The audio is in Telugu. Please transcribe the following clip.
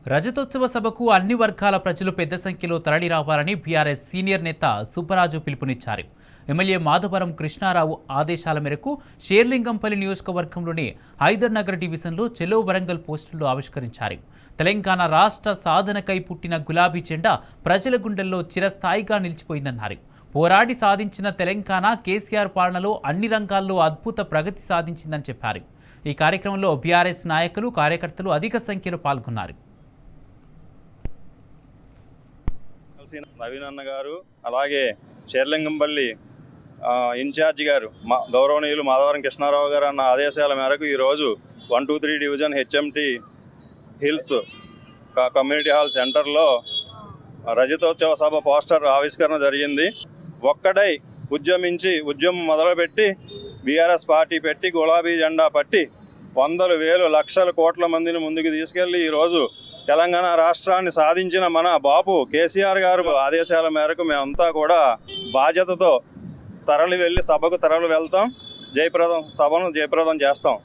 రజతోత్సవ సభకు అన్ని వర్గాల ప్రజలు పెద్ద సంఖ్యలో తరలి రావాలని బీఆర్ఎస్ సీనియర్ నేత సుబ్బరాజు పిలుపునిచ్చారు. ఎమ్మెల్యే మాధవరం కృష్ణారావు ఆదేశాల మేరకు షేర్లింగంపల్లి నియోజకవర్గంలోని హైదర్ నగర్ డివిజన్లో చెలో వరంగల్ పోస్టులు ఆవిష్కరించారు. తెలంగాణ రాష్ట్ర సాధనకై పుట్టిన గులాబీ జెండా ప్రజల గుండెల్లో చిరస్థాయిగా నిలిచిపోయిందన్నారు. పోరాడి సాధించిన తెలంగాణ కేసీఆర్ పాలనలో అన్ని రంగాల్లో అద్భుత ప్రగతి సాధించిందని చెప్పారు. ఈ కార్యక్రమంలో బీఆర్ఎస్ నాయకులు, కార్యకర్తలు అధిక సంఖ్యలో పాల్గొన్నారు. నవీన్ అన్న గారు, అలాగే షేర్లింగంపల్లి ఇన్ఛార్జి గారు గౌరవనీయులు మాధవరం కృష్ణారావు గారు అన్న ఆదేశాల మేరకు ఈరోజు 123 division HMT hills community hall సెంటర్లో రజతోత్సవ సభ పోస్టర్ ఆవిష్కరణ జరిగింది. ఒక్కడై ఉద్యమించి ఉద్యమం మొదలుపెట్టి బీఆర్ఎస్ పార్టీ పెట్టి గులాబీ జెండా పట్టి వందలు వేలు లక్షల కోట్ల మందిని ముందుకు తీసుకెళ్లి ఈరోజు తెలంగాణ రాష్ట్రాన్ని సాధించిన మన బాపు కేసీఆర్ గారు ఆదేశాల మేరకు మేమంతా కూడా బాధ్యతతో తరలి వెళ్ళి సభకు తరలి వెళ్తాం. సభను జయప్రదం చేస్తాం.